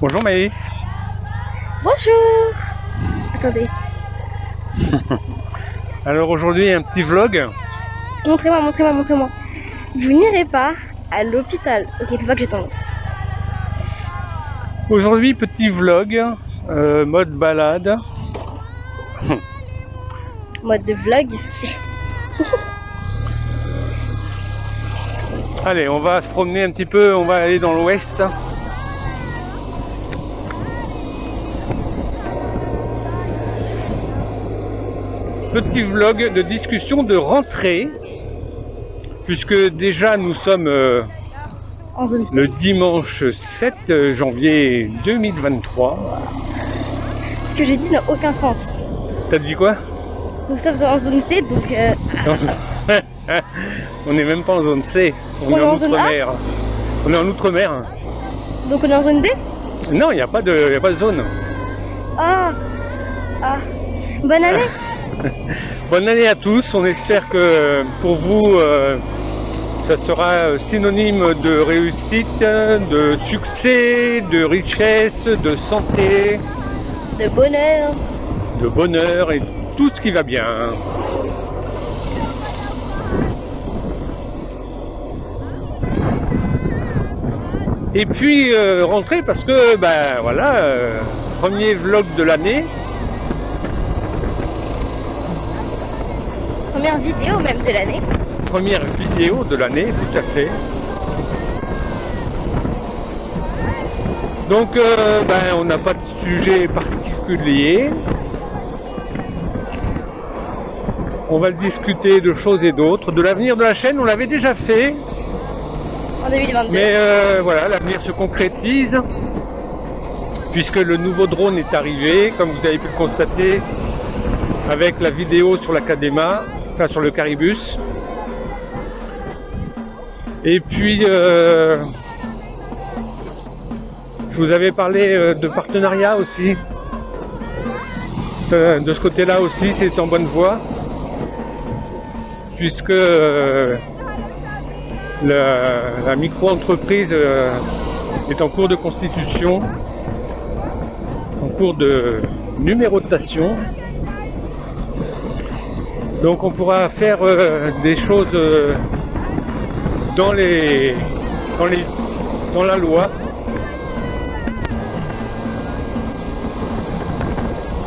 Bonjour Maïs. Bonjour. Attendez. Alors aujourd'hui un petit vlog. Montrez-moi, montrez-moi, montrez-moi. Vous n'irez pas à l'hôpital. Ok, faut pas que je tombe. Aujourd'hui petit vlog, mode balade. Mode de vlog. Allez, on va se promener un petit peu, on va aller dans l'ouest. Petit vlog de discussion de rentrée, puisque déjà nous sommes En zone C. le dimanche 7 janvier 2023. Ce que j'ai dit n'a aucun sens. T'as dit quoi? Nous sommes en zone C, donc On n'est même pas en zone C, on est en zone A. outre-mer. On est en outre-mer. donc on est en zone D. Non, il n'y a pas de zone. Ah, ah. Bonne année. Bonne année à tous, on espère que pour vous ça sera synonyme de réussite, de succès, de richesse, de santé, De bonheur. et tout ce qui va bien. Et puis rentrer parce que ben voilà, premier vlog de l'année. Première vidéo même de l'année. Première vidéo de l'année, tout à fait. Donc, ben, on n'a pas de sujet particulier. On va discuter de choses et d'autres. De l'avenir de la chaîne, on l'avait déjà fait. En 2022. Mais voilà, l'avenir se concrétise. Puisque le nouveau drone est arrivé, comme vous avez pu le constater, avec la vidéo sur la Kadema. Sur le Caribus. Et puis je vous avais parlé de partenariat aussi. De ce côté là aussi c'est en bonne voie, puisque la micro-entreprise est en cours de constitution, en cours de numérotation. Donc on pourra faire des choses dans la loi.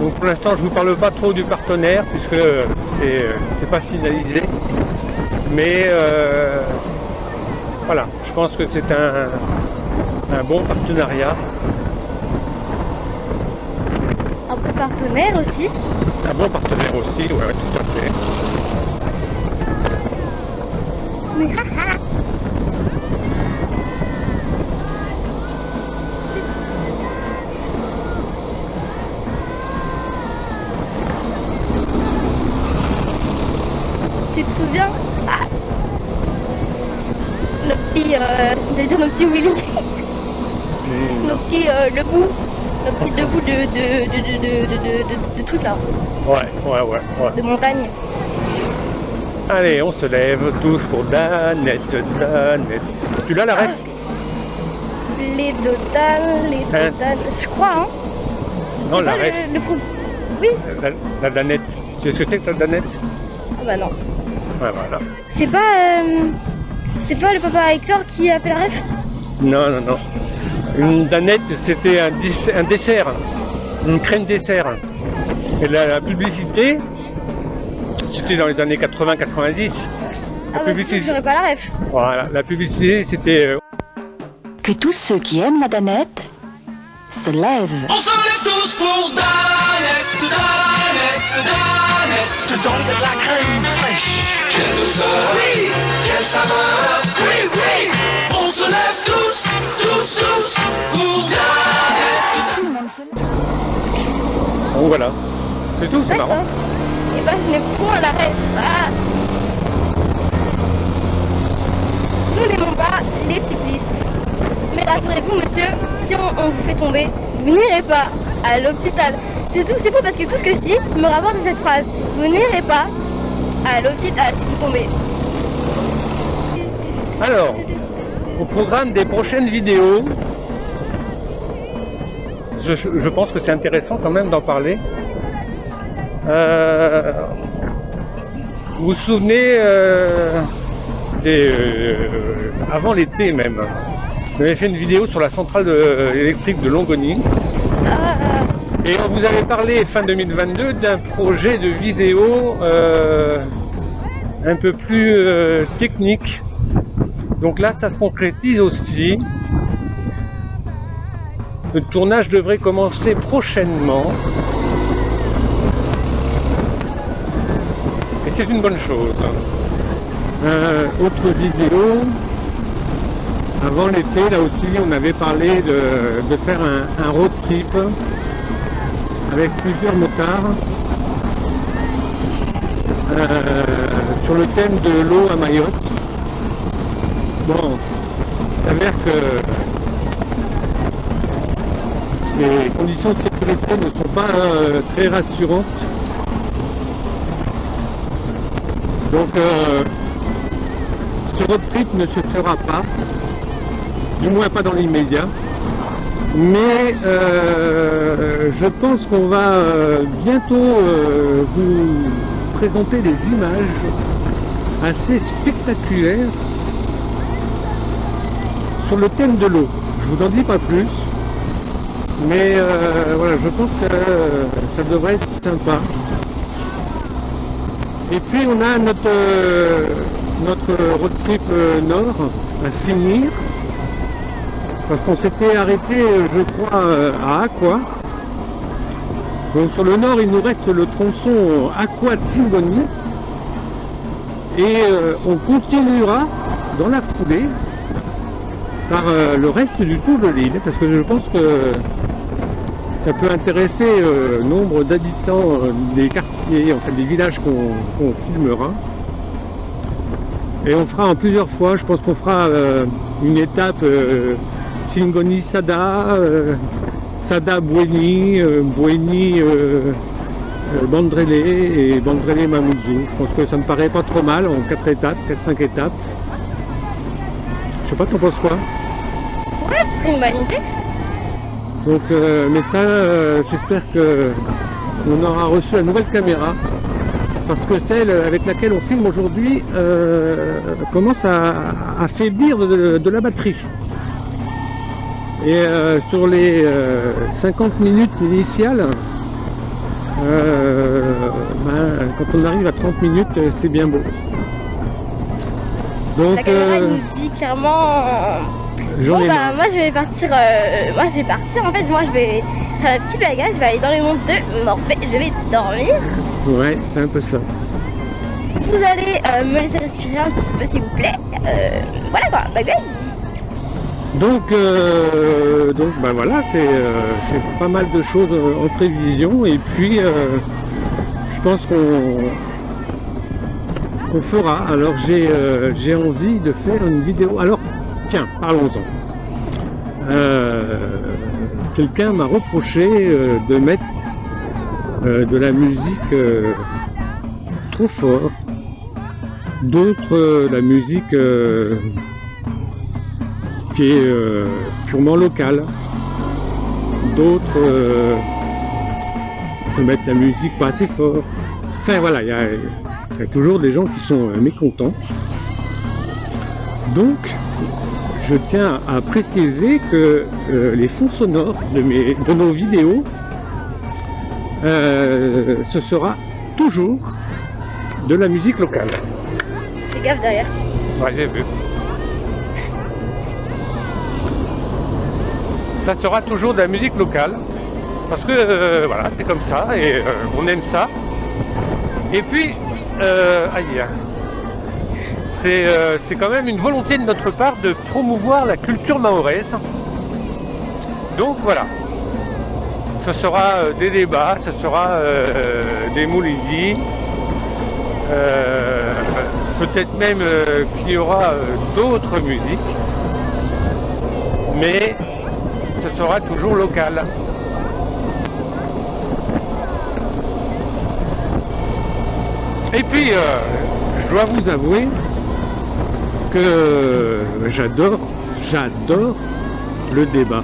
Donc pour l'instant je vous parle pas trop du partenaire puisque c'est pas finalisé. Mais voilà, je pense que c'est un bon partenariat. Un bon partenaire aussi. Un bon partenaire aussi, ouais, tout à fait. Tu te souviens? Nos petits, j'allais dire nos petits Willy. Nos petits le-bout. Nos petits le-bout de trucs là. Ouais. De montagne. Allez, on se lève tous pour Danette. Tu l'as la ref? Les Dodanes, je crois, hein. Non, C'est la pas ref. Oui. La Danette. Tu sais ce que c'est que la Danette? Ah bah non. Ouais, voilà. C'est pas le papa Hector qui a fait la ref? Non. Une Danette, c'était un dessert. Une crème dessert. Et la publicité, c'était dans les années 80-90. Ah bah c'est sûr que j'aurais pas la ref. Voilà, la publicité, c'était... Que tous ceux qui aiment la Danette se lèvent. On se lève tous pour Danette. Dedans il y a de la crème fraîche. Quelle douceur, oui, quelle saveur, oui. On se lève tous pour Danette. Tout le monde se lève. Donc voilà. C'est tout, c'est marrant. D'accord. Et bah je n'ai point la ref. Ah. Nous n'aimons pas les cyclistes. Mais rassurez-vous monsieur, si on vous fait tomber, vous n'irez pas à l'hôpital. C'est faux parce que tout ce que je dis me rapporte à cette phrase. Vous n'irez pas à l'hôpital si vous tombez. Alors, au programme des prochaines vidéos, je pense que c'est intéressant quand même d'en parler. Vous vous souvenez, avant l'été même, j'avais fait une vidéo sur la centrale électrique de Longoni. Et on vous avait parlé fin 2022 d'un projet de vidéo un peu plus technique. Donc là, ça se concrétise aussi. Le tournage devrait commencer prochainement. Et c'est une bonne chose. Autre vidéo. Avant l'été, là aussi, on avait parlé de faire un road trip avec plusieurs motards sur le thème de l'eau à Mayotte. Bon, il s'avère que les conditions de sécurité ne sont pas très rassurantes. Donc ce road trip ne se fera pas, du moins pas dans l'immédiat. Mais je pense qu'on va bientôt vous présenter des images assez spectaculaires sur le thème de l'eau. Je vous en dis pas plus, mais voilà, je pense que ça devrait être sympa. Et puis on a notre road trip nord à finir, parce qu'on s'était arrêté, je crois, à Aqua. Donc sur le nord, il nous reste le tronçon Aqua-Tsingoni, et on continuera dans la foulée par le reste du tour de l'île, parce que je pense que ça peut intéresser nombre d'habitants des quartiers, enfin des villages qu'on filmera. Et on fera en plusieurs fois. Je pense qu'on fera une étape Tsingoni Sada, Sada Boueni, Boueni Bandrélé et Bandrélé Mamoudzou. Je pense que ça me paraît pas trop mal en 4 étapes, 4-5 étapes. Je sais pas, t'en penses quoi? Ouais, ce serait une bonne idée. Donc, mais ça, j'espère que on aura reçu la nouvelle caméra, parce que celle avec laquelle on filme aujourd'hui commence à faiblir de la batterie. Et sur les 50 minutes initiales, quand on arrive à 30 minutes, c'est bien beau. Donc, la caméra nous dit clairement. Bon bah moi je vais partir, en fait moi je vais faire un petit bagage, je vais aller dans le monde de Morphée, je vais dormir. Ouais, c'est un peu ça. Vous allez me laisser respirer un petit peu s'il vous plaît, voilà quoi, bye bye. Donc bah voilà, c'est pas mal de choses en prévision, et puis je pense qu'on fera. Alors j'ai envie de faire une vidéo. Alors tiens, parlons-en. Quelqu'un m'a reproché de mettre de la musique trop fort, d'autres la musique qui est purement locale, d'autres de mettre la musique pas assez fort. Enfin voilà, il y a toujours des gens qui sont mécontents. Donc je tiens à préciser que les fonds sonores de nos vidéos, ce sera toujours de la musique locale. Fais gaffe derrière. Ouais, j'ai vu. Ça sera toujours de la musique locale, parce que voilà, c'est comme ça, et on aime ça. Et puis, c'est quand même une volonté de notre part de promouvoir la culture mahoraise. Donc voilà, ce sera des débats, ce sera des moulidis, peut-être même qu'il y aura d'autres musiques, mais ce sera toujours local. Et puis, je dois vous avouer que j'adore le débat.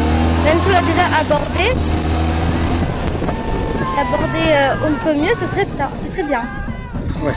Même si on l'a déjà abordé, on peut mieux, ce serait bien. Ouais.